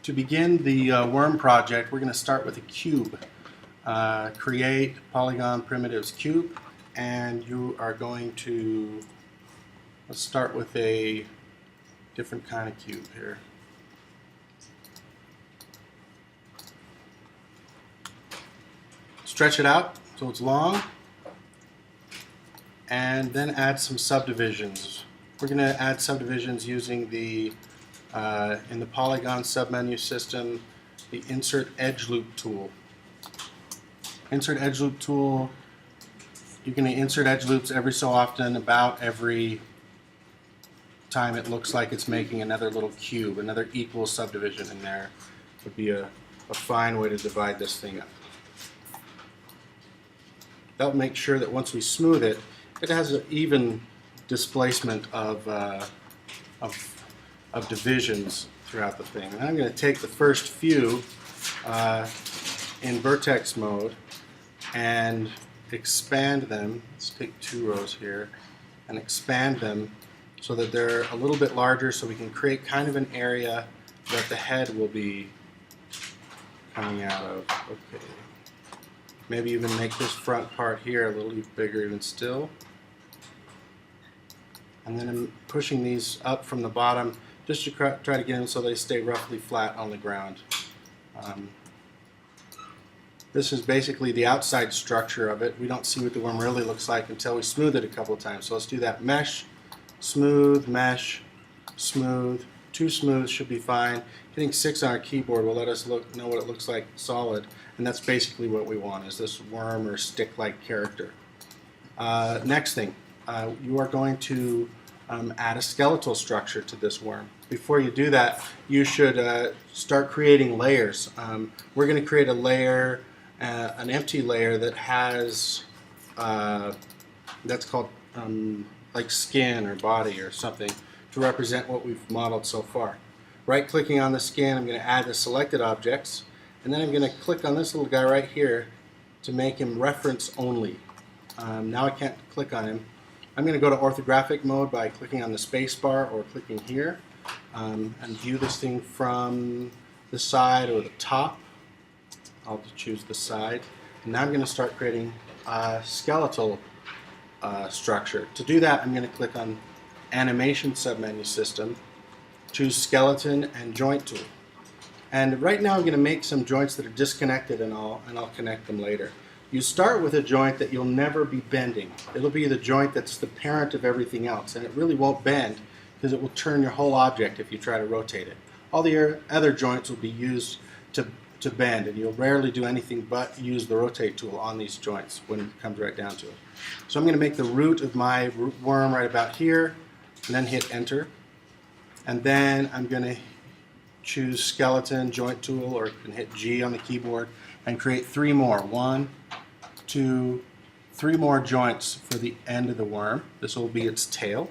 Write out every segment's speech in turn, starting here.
To begin the worm project, we're going to start with a cube. Create polygon primitives cube, and you are going to, let's start with a different kind of cube here. Stretch it out so it's long, and then add some subdivisions. We're going to add subdivisions using the in the polygon submenu system, the insert edge loop tool. Insert edge loop tool, you're going to insert edge loops every so often, about every time it looks like it's making another little cube, another equal subdivision in there. Would be a fine way to divide this thing up. That'll make sure that once we smooth it, it has an even displacement of divisions throughout the thing. And I'm going to take the first few in vertex mode and expand them. Let's take 2 rows here and expand them so that they're a little bit larger, so we can create kind of an area that the head will be coming out of. Okay. Maybe even make this front part here a little bigger even still. And then I'm pushing these up from the bottom just to try to get them so they stay roughly flat on the ground. This is basically the outside structure of it. We don't see what the worm really looks like until we smooth it a couple of times. So let's do that. Mesh, smooth, mesh, smooth. 2 smooth should be fine. Hitting 6 on our keyboard will let us know what it looks like solid, and that's basically what we want, is this worm or stick-like character. Next thing, you are going to add a skeletal structure to this worm. Before you do that, you should start creating layers. We're going to create a layer, an empty layer that has, that's called like skin or body or something, to represent what we've modeled so far. Right-clicking on the skin, I'm going to add the selected objects, and then I'm going to click on this little guy right here to make him reference only. Now I can't click on him. I'm going to go to orthographic mode by clicking on the space bar or clicking here, and view this thing from the side or the top. I'll choose the side. And now I'm going to start creating a skeletal structure. To do that, I'm going to click on Animation submenu system, choose Skeleton and Joint tool. And right now I'm going to make some joints that are disconnected and I'll connect them later. You start with a joint that you'll never be bending. It'll be the joint that's the parent of everything else, and it really won't bend because it will turn your whole object if you try to rotate it. All the other joints will be used to bend, and you'll rarely do anything but use the rotate tool on these joints when it comes right down to it. So I'm going to make the root of my worm right about here, and then hit enter. And then I'm going to choose Skeleton, Joint tool, or you can hit G on the keyboard and create 3 more. 1, 2, 3 more joints for the end of the worm. This will be its tail.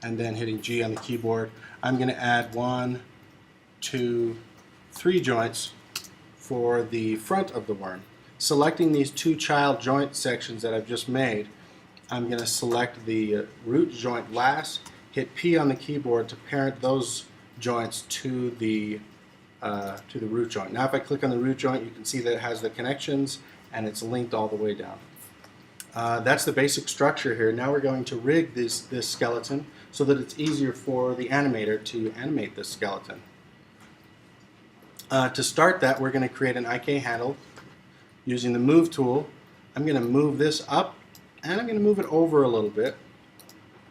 And then hitting G on the keyboard, I'm going to add 1, 2, 3 joints for the front of the worm. Selecting these 2 child joint sections that I've just made, I'm going to select the root joint last, hit P on the keyboard to parent those joints to the root joint. Now if I click on the root joint, you can see that it has the connections and it's linked all the way down. That's the basic structure here. Now we're going to rig this skeleton so that it's easier for the animator to animate this skeleton. To start that, we're going to create an IK handle using the move tool. I'm going to move this up and I'm going to move it over a little bit.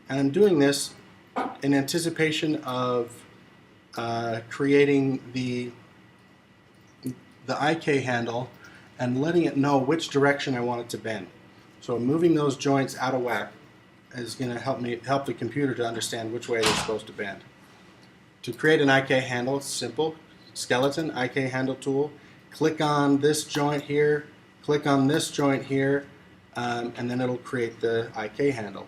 And I'm doing this in anticipation of creating the IK handle and letting it know which direction I want it to bend. So moving those joints out of whack is going to help the computer to understand which way they're supposed to bend. To create an IK handle, it's simple. Skeleton, IK handle tool. Click on this joint here, click on this joint here, and then it'll create the IK handle.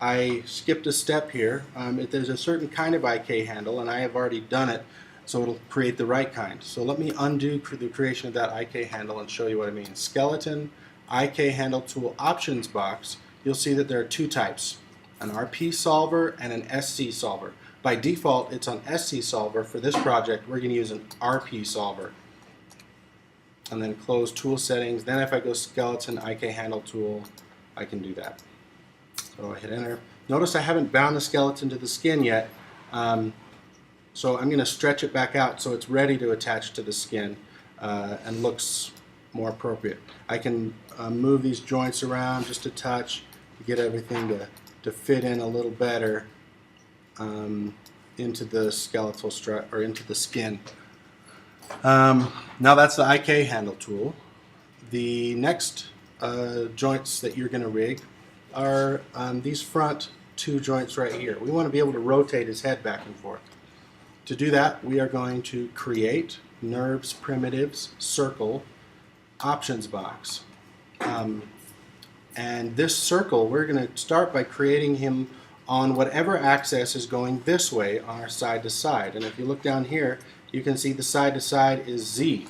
I skipped a step here. There's a certain kind of IK handle, and I have already done it, so it'll create the right kind. So let me undo the creation of that IK handle and show you what I mean. Skeleton, IK handle tool options box, you'll see that there are 2 types, an RP solver and an SC solver. By default, it's on SC Solver. For this project, we're going to use an RP Solver. And then close Tool Settings. Then if I go Skeleton IK Handle Tool, I can do that. So I hit Enter. Notice I haven't bound the skeleton to the skin yet. So I'm going to stretch it back out so it's ready to attach to the skin and looks more appropriate. I can move these joints around just a touch to get everything to fit in a little better into the skeletal strut or into the skin. Now that's the IK handle tool. The next joints that you're going to rig are these front two joints right here. We want to be able to rotate his head back and forth. To do that, we are going to create NURBS Primitives Circle Options box. And this circle, we're going to start by creating him on whatever axis is going this way on our side to side. And if you look down here, you can see the side to side is Z.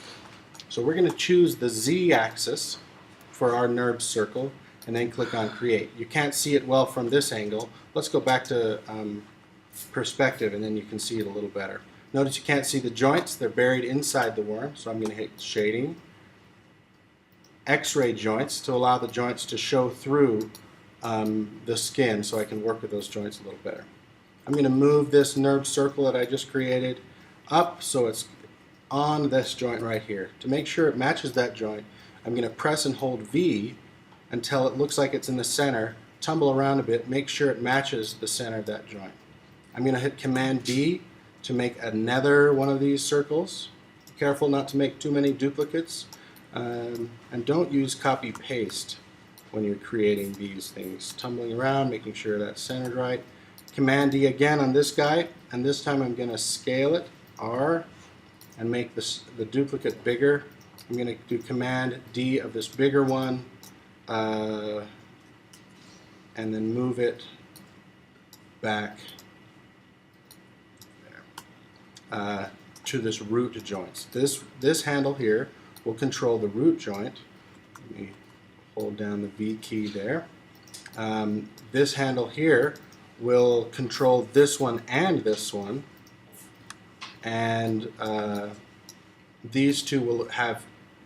So we're going to choose the Z axis for our NURBS circle and then click on Create. You can't see it well from this angle. Let's go back to perspective and then you can see it a little better. Notice you can't see the joints. They're buried inside the worm. So I'm going to hit Shading, X-ray joints to allow the joints to show through the skin so I can work with those joints a little better. I'm going to move this NURBS circle that I just created up so it's on this joint right here. To make sure it matches that joint, I'm going to press and hold V until it looks like it's in the center, tumble around a bit, make sure it matches the center of that joint. I'm going to hit Command D to make another one of these circles. Be careful not to make too many duplicates, and don't use copy paste when you're creating these things. Tumbling around, making sure that's centered right. Command D again on this guy, and this time I'm going to scale it, R, and make the duplicate bigger. I'm going to do Command D of this bigger one, and then move it back to this root joint. This handle here will control the root joint. Let me hold down the V key there. This handle here will control this one and this one, and these two will have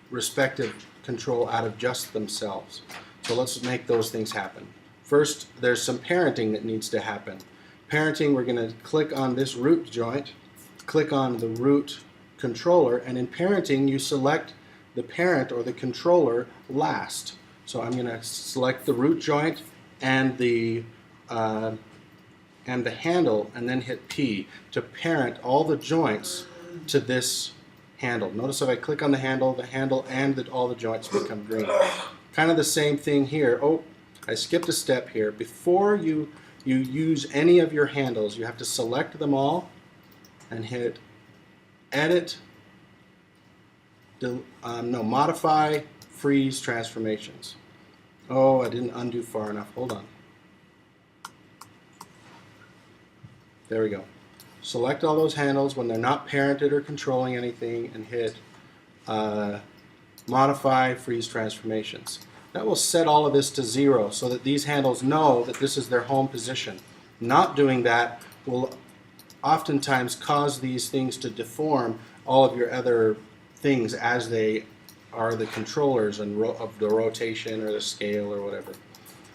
respective control out of just themselves. So let's make those things happen. First, there's some parenting that needs to happen. Parenting, we're going to click on this root joint, click on the root controller, and in parenting you select the parent or the controller last. So I'm going to select the root joint and the handle, and then hit P to parent all the joints to this handle. Notice if I click on the handle and all the joints become green. Kind of the same thing here. Oh, I skipped a step here. Before you use any of your handles, you have to select them all and hit Edit, Modify, Freeze Transformations. Oh, I didn't undo far enough. Hold on. There we go. Select all those handles when they're not parented or controlling anything and hit Modify, Freeze Transformations. That will set all of this to 0 so that these handles know that this is their home position. Not doing that will oftentimes cause these things to deform all of your other things as they are the controllers of the rotation or the scale or whatever.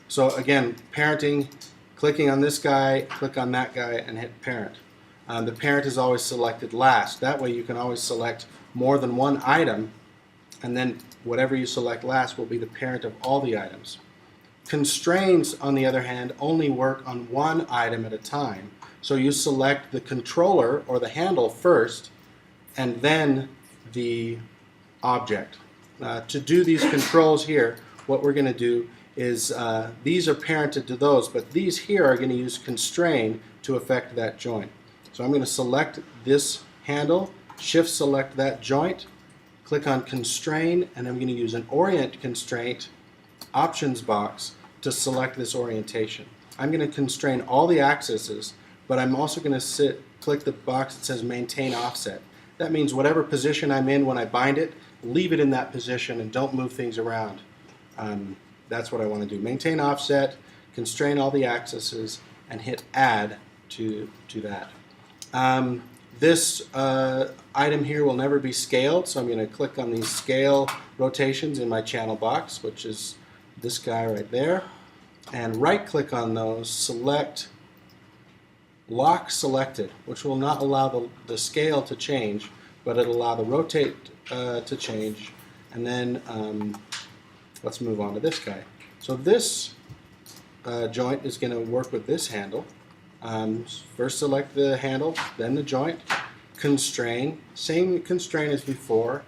So again, parenting, clicking on this guy, click on that guy, and hit parent. The parent is always selected last. That way you can always select more than one item, and then whatever you select last will be the parent of all the items. Constraints, on the other hand, only work on one item at a time. So you select the controller or the handle first, and then the object. To do these controls here, what we're going to do is these are parented to those, but these here are going to use constrain to affect that joint. So I'm going to select this handle, shift select that joint, click on constrain, and I'm going to use an orient constraint options box to select this orientation. I'm going to constrain all the axes, but I'm also going to click the box that says maintain offset. That means whatever position I'm in when I bind it, leave it in that position and don't move things around. That's what I want to do. Maintain offset, constrain all the axes, and hit add to that. This item here will never be scaled, so I'm going to click on these scale rotations in my channel box, which is this guy right there, and right click on those, select lock selected, which will not allow the scale to change, but it'll allow the rotate to change. And then let's move on to this guy. So this joint is going to work with this handle. First select the handle, then the joint, constrain, same constraint as before,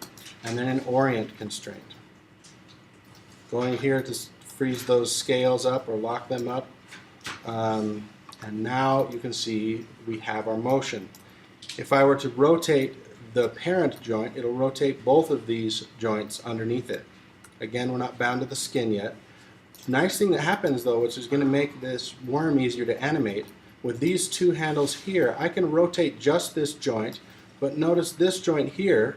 and then an orient constraint. Going here to freeze those scales up or lock them up. And now you can see we have our motion. If I were to rotate the parent joint, it'll rotate both of these joints underneath it. Again, we're not bound to the skin yet. Nice thing that happens though, which is going to make this worm easier to animate, with these two handles here, I can rotate just this joint, but notice this joint here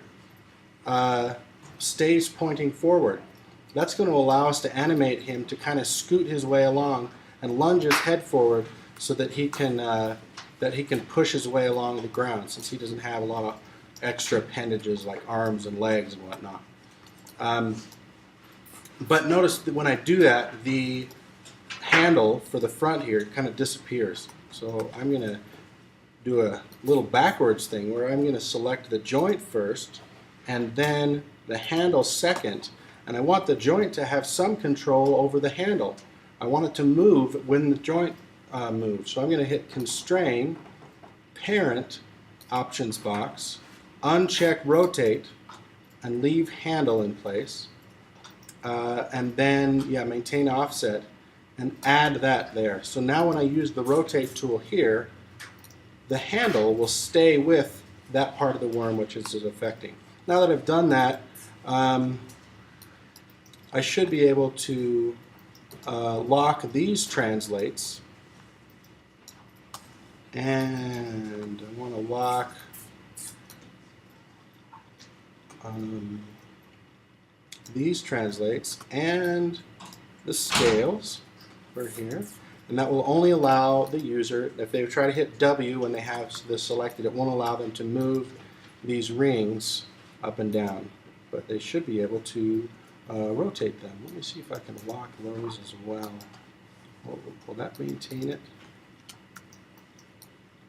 stays pointing forward. That's going to allow us to animate him to kind of scoot his way along and lunge his head forward so that he can push his way along the ground, since he doesn't have a lot of extra appendages like arms and legs and whatnot. But notice that when I do that, the handle for the front here kind of disappears. So I'm going to do a little backwards thing where I'm going to select the joint first and then the handle second. And I want the joint to have some control over the handle. I want it to move when the joint moves. So I'm going to hit Constrain, Parent, Options box, uncheck Rotate, and leave Handle in place. And then, maintain offset and add that there. So now when I use the rotate tool here, the handle will stay with that part of the worm which is affecting. Now that I've done that, I should be able to lock these translates, and I want to lock these translates and the scales for here, and that will only allow the user, if they try to hit W when they have this selected, it won't allow them to move these rings up and down, but they should be able to rotate them. Let me see if I can lock those as well. Will that maintain it?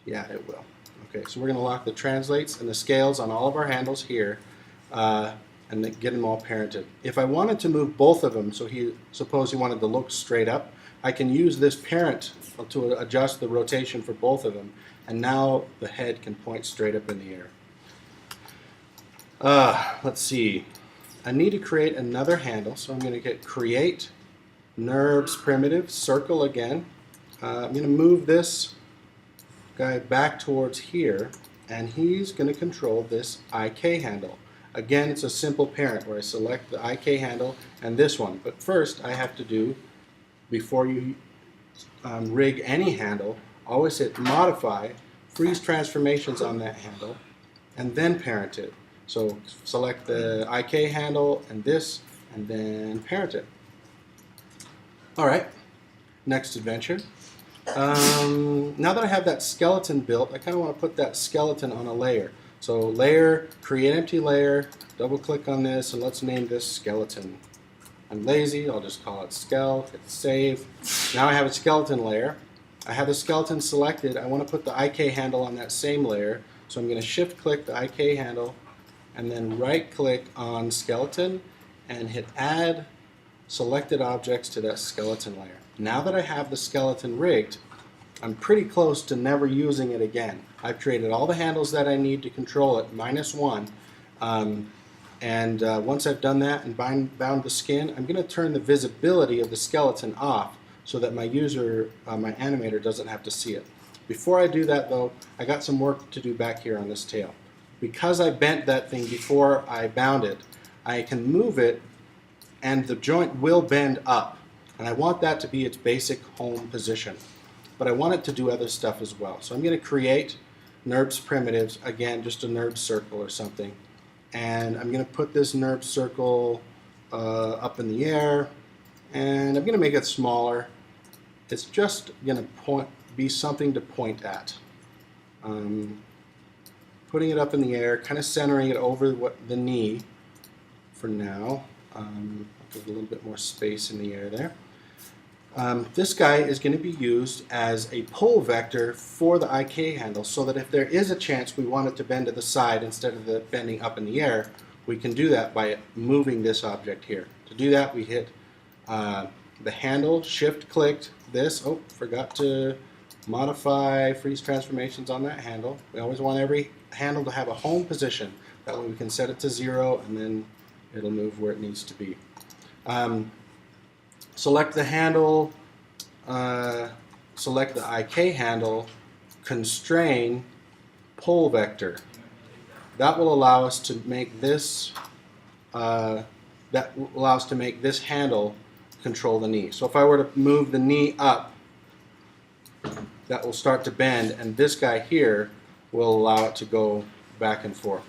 Yeah, it will. Okay, so we're going to lock the translates and the scales on all of our handles here, and then get them all parented. If I wanted to move both of them, so suppose he wanted to look straight up, I can use this parent to adjust the rotation for both of them, and now the head can point straight up in the air. Let's see. I need to create another handle, so I'm going to get Create, NURBS Primitive, Circle again. I'm going to move this guy back towards here, and he's going to control this IK handle. Again, it's a simple parent where I select the IK handle and this one. But first, I have to do, before you rig any handle, always hit Modify, freeze transformations on that handle, and then parent it. So select the IK handle and this, and then parent it. All right, next adventure. Now that I have that skeleton built, I kind of want to put that skeleton on a layer. So layer, create empty layer, double click on this, and let's name this skeleton. I'm lazy, I'll just call it skeleton, hit save. Now I have a skeleton layer. I have the skeleton selected. I want to put the IK handle on that same layer. So I'm going to shift click the IK handle and then right click on skeleton and hit add selected objects to that skeleton layer. Now that I have the skeleton rigged, I'm pretty close to never using it again. I've created all the handles that I need to control it, -1. Once I've done that and bound the skin, I'm going to turn the visibility of the skeleton off so that my user, my animator, doesn't have to see it. Before I do that though, I got some work to do back here on this tail. Because I bent that thing before I bound it, I can move it and the joint will bend up. And I want that to be its basic home position. But I want it to do other stuff as well. So I'm going to create NURBS primitives, again, just a NURBS circle or something. And I'm going to put this NURBS circle up in the air, and I'm going to make it smaller. It's just going to be something to point at. Putting it up in the air, kind of centering it over the knee for now. I'll give it a little bit more space in the air there. This guy is going to be used as a pull vector for the IK handle, so that if there is a chance we want it to bend to the side instead of the bending up in the air, we can do that by moving this object here. To do that, we hit the handle, shift-clicked this. Oh, forgot to modify freeze transformations on that handle. We always want every handle to have a home position. That way we can set it to 0 and then it'll move where it needs to be. Select the handle, select the IK handle, constrain pull vector. That will allow us to make this handle control the knee. So if I were to move the knee up, that will start to bend, and this guy here will allow it to go back and forth.